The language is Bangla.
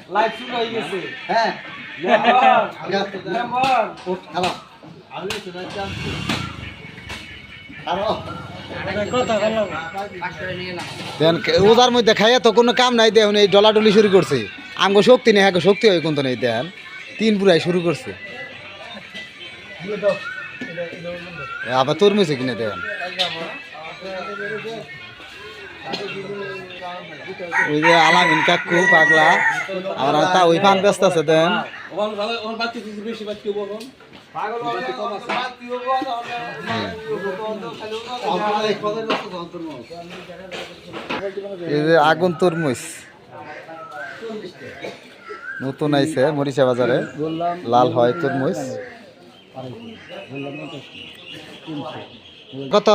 লাইভ শুরু হয়ে গেছে। হ্যাঁ হ্যালো ওজার মধ্যে খাইয়া তো কোনো কাম নাই দেখুন এই ডলাডলি শুরু করছে আমগো শক্তি নেই হ্যাঁ শক্তি হয় কোন নেই দেন তিন পুরাই শুরু করছে আবার তরমুজে কিনে দেন ওই যে আলামিন কাকু পাগলা আর তা ওই ফান ব্যস্ত আছে দেন এই যে আগুন তরমুজ নতুন আইছে মরিচা বাজারে লাল হয় তরমুজ কত